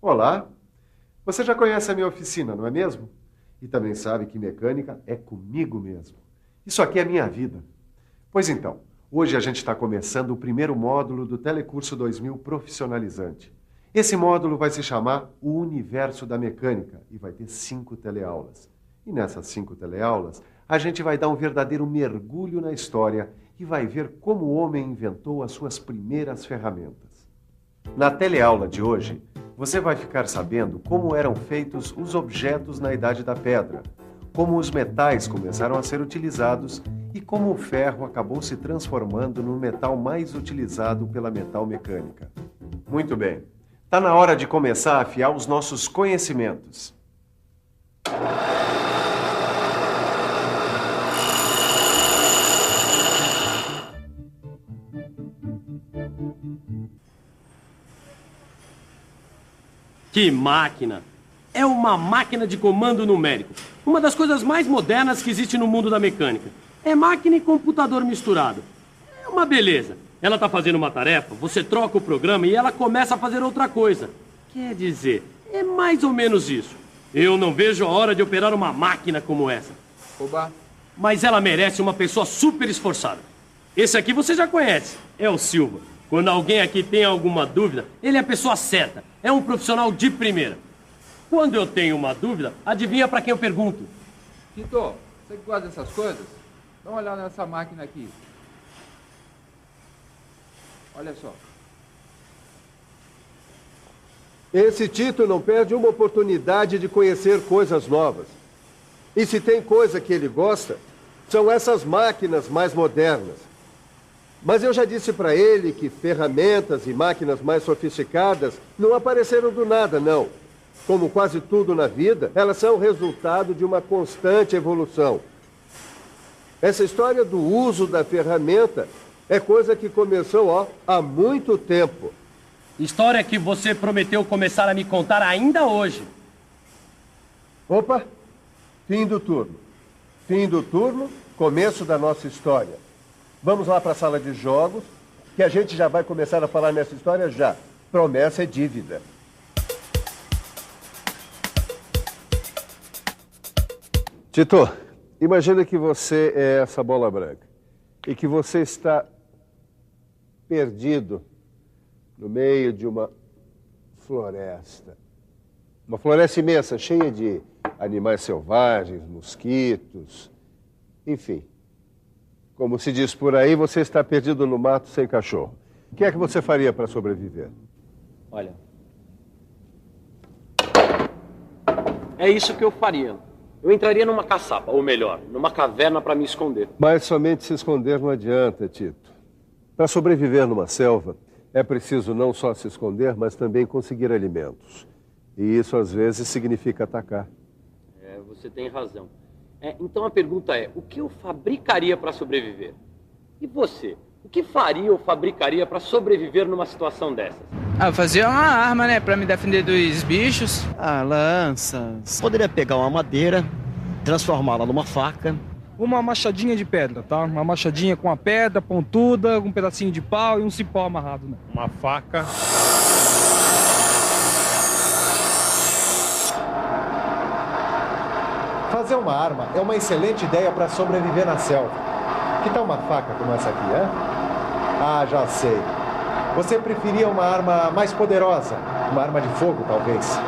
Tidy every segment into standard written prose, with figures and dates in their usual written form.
Olá, você já conhece a minha oficina, não é mesmo? E também sabe que mecânica é comigo mesmo. Isso aqui é minha vida. Pois então, hoje a gente está começando o primeiro módulo do Telecurso 2000 Profissionalizante. Esse módulo vai se chamar O Universo da Mecânica e vai ter 5 teleaulas. E nessas 5 teleaulas, a gente vai dar um verdadeiro mergulho na história e vai ver como o homem inventou as suas primeiras ferramentas. Na teleaula de hoje, você vai ficar sabendo como eram feitos os objetos na Idade da Pedra, como os metais começaram a ser utilizados e como o ferro acabou se transformando no metal mais utilizado pela metalmecânica. Muito bem, está na hora de começar a afiar os nossos conhecimentos. Que máquina! É uma máquina de comando numérico. Uma das coisas mais modernas que existe no mundo da mecânica. É máquina e computador misturado. É uma beleza. Ela está fazendo uma tarefa, você troca o programa e ela começa a fazer outra coisa. Quer dizer, é mais ou menos isso. Eu não vejo a hora de operar uma máquina como essa. Oba! Mas ela merece uma pessoa super esforçada. Esse aqui você já conhece, é o Silva. Quando alguém aqui tem alguma dúvida, ele é a pessoa certa. É um profissional de primeira. Quando eu tenho uma dúvida, adivinha para quem eu pergunto? Tito, você que gosta dessas coisas? Dá uma olhada nessa máquina aqui. Olha só. Esse Tito não perde uma oportunidade de conhecer coisas novas. E se tem coisa que ele gosta, são essas máquinas mais modernas. Mas eu já disse para ele que ferramentas e máquinas mais sofisticadas não apareceram do nada, não. Como quase tudo na vida, elas são resultado de uma constante evolução. Essa história do uso da ferramenta é coisa que começou, há muito tempo. História que você prometeu começar a me contar ainda hoje. Opa, fim do turno. Fim do turno, começo da nossa história. Vamos lá para a sala de jogos, que a gente já vai começar a falar nessa história já. Promessa é dívida. Tito, imagina que você é essa bola branca e que você está perdido no meio de uma floresta. Uma floresta imensa, cheia de animais selvagens, mosquitos, enfim. Como se diz por aí, você está perdido no mato sem cachorro. O que é que você faria para sobreviver? Olha, é isso que eu faria. Eu entraria numa caçapa, ou melhor, numa caverna para me esconder. Mas somente se esconder não adianta, Tito. Para sobreviver numa selva, é preciso não só se esconder, mas também conseguir alimentos. E isso, às vezes, significa atacar. Você tem razão. Então a pergunta é, o que eu fabricaria para sobreviver? E você? O que faria ou fabricaria para sobreviver numa situação dessas? Eu fazia uma arma, né, para me defender dos bichos. Lanças. Poderia pegar uma madeira, transformá-la numa faca. Uma machadinha de pedra, tá? Uma machadinha com a pedra pontuda, um pedacinho de pau e um cipó amarrado, né? Uma faca. Fazer uma arma é uma excelente ideia para sobreviver na selva. Que tal uma faca como essa aqui, hein? Ah, já sei. Você preferia uma arma mais poderosa, uma arma de fogo, talvez.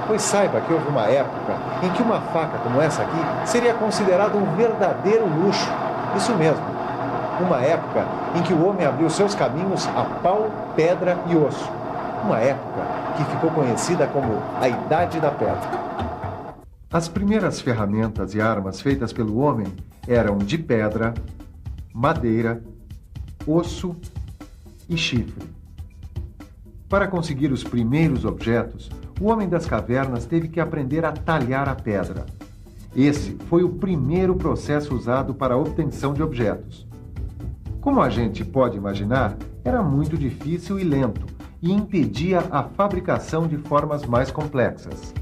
Pois saiba que houve uma época em que uma faca como essa aqui seria considerada um verdadeiro luxo. Isso mesmo. Uma época em que o homem abriu seus caminhos a pau, pedra e osso. Uma época que ficou conhecida como a Idade da Pedra. As primeiras ferramentas e armas feitas pelo homem eram de pedra, madeira, osso e chifre. Para conseguir os primeiros objetos, o homem das cavernas teve que aprender a talhar a pedra. Esse foi o primeiro processo usado para a obtenção de objetos. Como a gente pode imaginar, era muito difícil e lento e impedia a fabricação de formas mais complexas.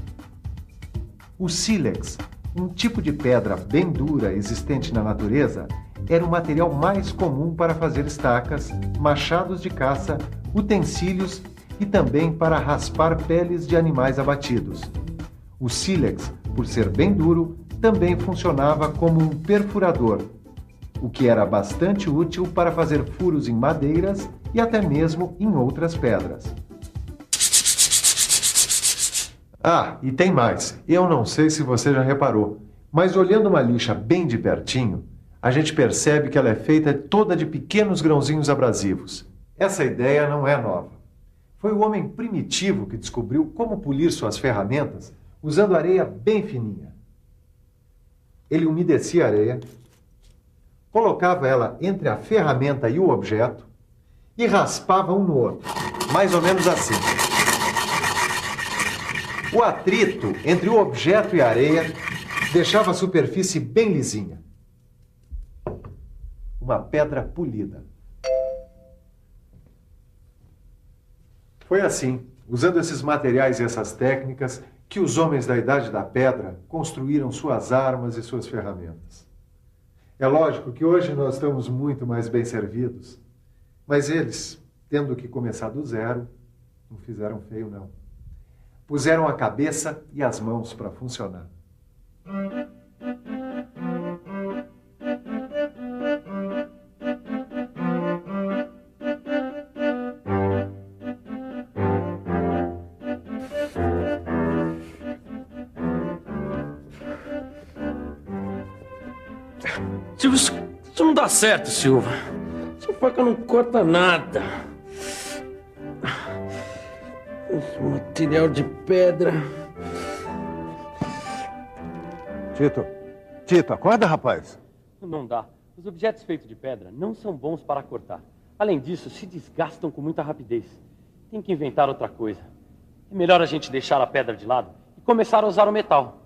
O sílex, um tipo de pedra bem dura existente na natureza, era o material mais comum para fazer estacas, machados de caça, utensílios e também para raspar peles de animais abatidos. O sílex, por ser bem duro, também funcionava como um perfurador, o que era bastante útil para fazer furos em madeiras e até mesmo em outras pedras. Ah, e tem mais. Eu não sei se você já reparou, mas olhando uma lixa bem de pertinho, a gente percebe que ela é feita toda de pequenos grãozinhos abrasivos. Essa ideia não é nova. Foi o homem primitivo que descobriu como polir suas ferramentas usando areia bem fininha. Ele umedecia a areia, colocava ela entre a ferramenta e o objeto e raspava um no outro, mais ou menos assim. O atrito entre o objeto e a areia deixava a superfície bem lisinha. Uma pedra polida. Foi assim, usando esses materiais e essas técnicas, que os homens da Idade da Pedra construíram suas armas e suas ferramentas. É lógico que hoje nós estamos muito mais bem servidos, mas eles, tendo que começar do zero, não fizeram feio, não. Puseram a cabeça e as mãos para funcionar. Silvio, isso não dá certo, Silva. Essa faca não corta nada. Esse material de pedra. Tito, acorda, rapaz. Não dá. Os objetos feitos de pedra não são bons para cortar. Além disso, se desgastam com muita rapidez. Tem que inventar outra coisa. É melhor a gente deixar a pedra de lado e começar a usar o metal.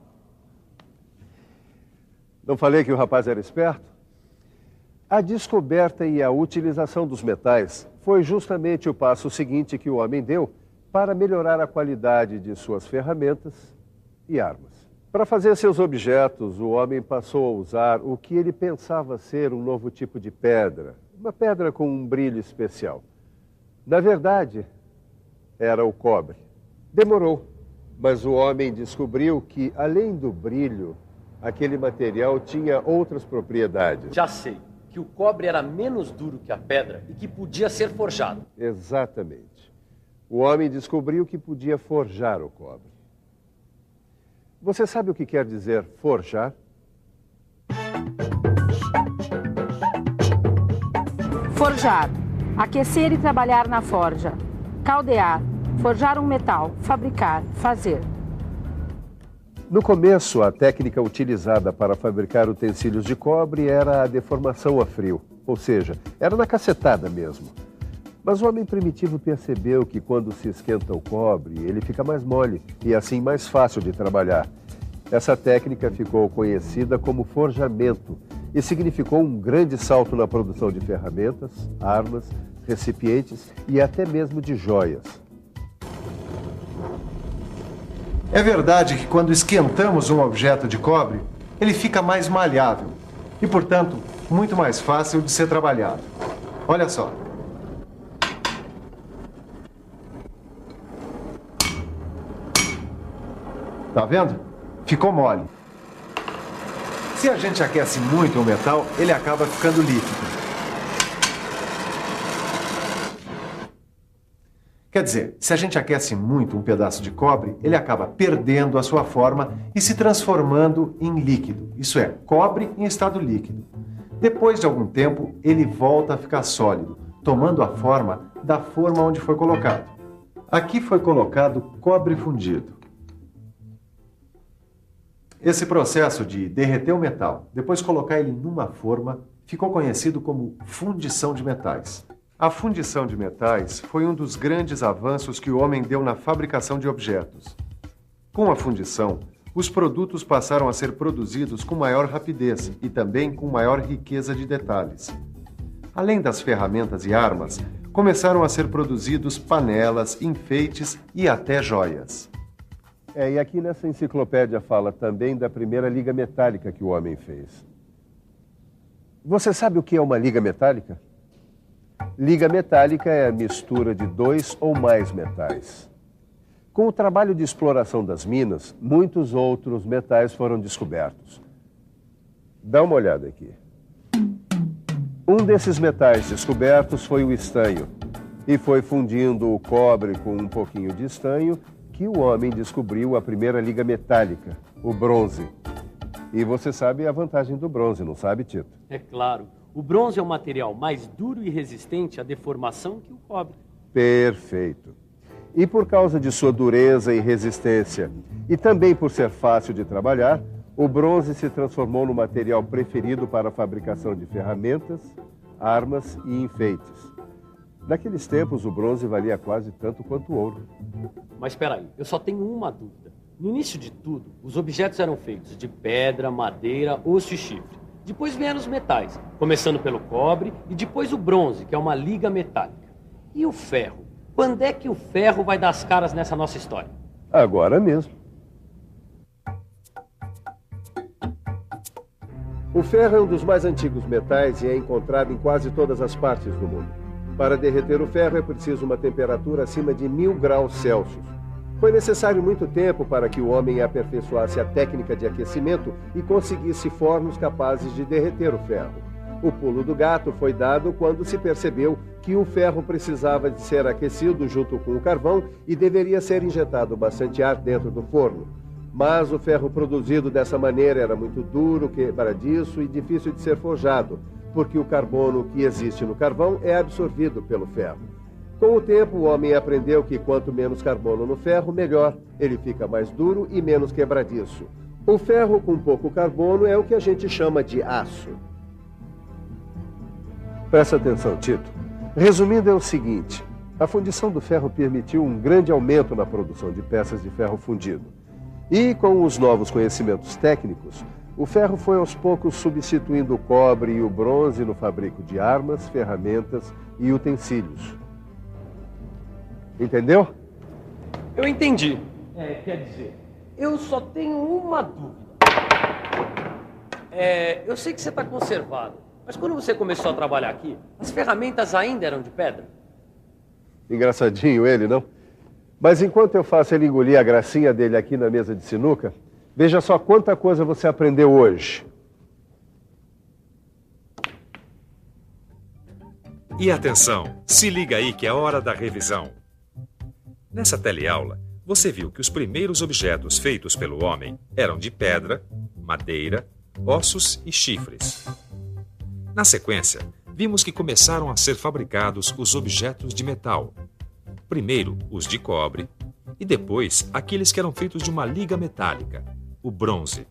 Não falei que o rapaz era esperto? A descoberta e a utilização dos metais foi justamente o passo seguinte que o homem deu para melhorar a qualidade de suas ferramentas e armas. Para fazer seus objetos, o homem passou a usar o que ele pensava ser um novo tipo de pedra, uma pedra com um brilho especial. Na verdade, era o cobre. Demorou, mas o homem descobriu que, além do brilho, aquele material tinha outras propriedades. Já sei, que o cobre era menos duro que a pedra e que podia ser forjado. Exatamente. O homem descobriu que podia forjar o cobre. Você sabe o que quer dizer forjar? Forjar. Aquecer e trabalhar na forja. Caldear. Forjar um metal. Fabricar. Fazer. No começo, a técnica utilizada para fabricar utensílios de cobre era a deformação a frio, ou seja, era na cacetada mesmo. Mas o homem primitivo percebeu que quando se esquenta o cobre, ele fica mais mole e assim mais fácil de trabalhar. Essa técnica ficou conhecida como forjamento e significou um grande salto na produção de ferramentas, armas, recipientes e até mesmo de joias. É verdade que quando esquentamos um objeto de cobre, ele fica mais maleável e, portanto, muito mais fácil de ser trabalhado. Olha só. Tá vendo? Ficou mole. Se a gente aquece muito o metal, ele acaba ficando líquido. Quer dizer, se a gente aquece muito um pedaço de cobre, ele acaba perdendo a sua forma e se transformando em líquido. Isso é, cobre em estado líquido. Depois de algum tempo, ele volta a ficar sólido, tomando a forma da forma onde foi colocado. Aqui foi colocado cobre fundido. Esse processo de derreter o metal, depois colocar ele numa forma, ficou conhecido como fundição de metais. A fundição de metais foi um dos grandes avanços que o homem deu na fabricação de objetos. Com a fundição, os produtos passaram a ser produzidos com maior rapidez e também com maior riqueza de detalhes. Além das ferramentas e armas, começaram a ser produzidos panelas, enfeites e até joias. E aqui nessa enciclopédia fala também da primeira liga metálica que o homem fez. Você sabe o que é uma liga metálica? Liga metálica é a mistura de 2 ou mais metais. Com o trabalho de exploração das minas, muitos outros metais foram descobertos. Dá uma olhada aqui. Um desses metais descobertos foi o estanho. E foi fundindo o cobre com um pouquinho de estanho que o homem descobriu a primeira liga metálica, o bronze. E você sabe a vantagem do bronze, não sabe, Tito? É claro. O bronze é um material mais duro e resistente à deformação que o cobre. Perfeito. E por causa de sua dureza e resistência, e também por ser fácil de trabalhar, o bronze se transformou no material preferido para a fabricação de ferramentas, armas e enfeites. Naqueles tempos, o bronze valia quase tanto quanto o ouro. Mas espera aí, eu só tenho uma dúvida. No início de tudo, os objetos eram feitos de pedra, madeira, osso e chifre. Depois vieram os metais, começando pelo cobre e depois o bronze, que é uma liga metálica. E o ferro? Quando é que o ferro vai dar as caras nessa nossa história? Agora mesmo. O ferro é um dos mais antigos metais e é encontrado em quase todas as partes do mundo. Para derreter o ferro é preciso uma temperatura acima de 1000 graus Celsius. Foi necessário muito tempo para que o homem aperfeiçoasse a técnica de aquecimento e conseguisse fornos capazes de derreter o ferro. O pulo do gato foi dado quando se percebeu que o ferro precisava de ser aquecido junto com o carvão e deveria ser injetado bastante ar dentro do forno. Mas o ferro produzido dessa maneira era muito duro, quebradiço e difícil de ser forjado, porque o carbono que existe no carvão é absorvido pelo ferro. Com o tempo, o homem aprendeu que quanto menos carbono no ferro, melhor. Ele fica mais duro e menos quebradiço. O ferro com pouco carbono é o que a gente chama de aço. Presta atenção, Tito. Resumindo, é o seguinte. A fundição do ferro permitiu um grande aumento na produção de peças de ferro fundido. E com os novos conhecimentos técnicos, o ferro foi aos poucos substituindo o cobre e o bronze no fabrico de armas, ferramentas e utensílios. Entendeu? Eu entendi. Quer dizer, eu só tenho uma dúvida. Eu sei que você está conservado, mas quando você começou a trabalhar aqui, as ferramentas ainda eram de pedra? Engraçadinho ele, não? Mas enquanto eu faço ele engolir a gracinha dele aqui na mesa de sinuca, veja só quanta coisa você aprendeu hoje. E atenção, se liga aí que é hora da revisão. Nessa teleaula, você viu que os primeiros objetos feitos pelo homem eram de pedra, madeira, ossos e chifres. Na sequência, vimos que começaram a ser fabricados os objetos de metal. Primeiro, os de cobre, e depois, aqueles que eram feitos de uma liga metálica, o bronze.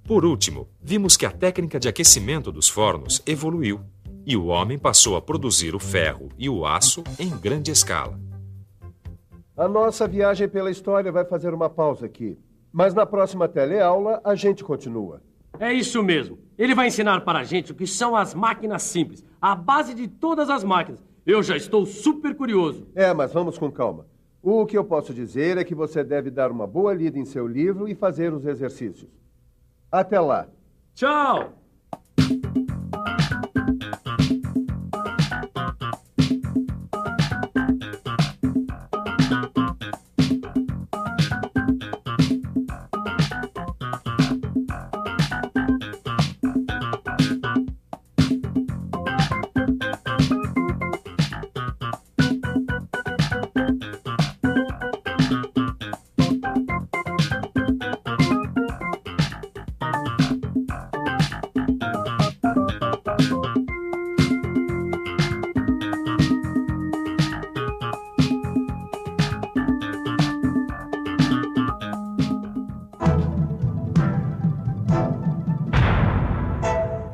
Por último, vimos que a técnica de aquecimento dos fornos evoluiu, e o homem passou a produzir o ferro e o aço em grande escala. A nossa viagem pela história vai fazer uma pausa aqui. Mas na próxima teleaula, a gente continua. É isso mesmo. Ele vai ensinar para a gente o que são as máquinas simples, a base de todas as máquinas. Eu já estou super curioso. Mas vamos com calma. O que eu posso dizer é que você deve dar uma boa lida em seu livro e fazer os exercícios. Até lá. Tchau!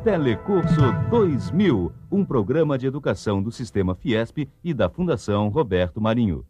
Telecurso 2000, um programa de educação do Sistema Fiesp e da Fundação Roberto Marinho.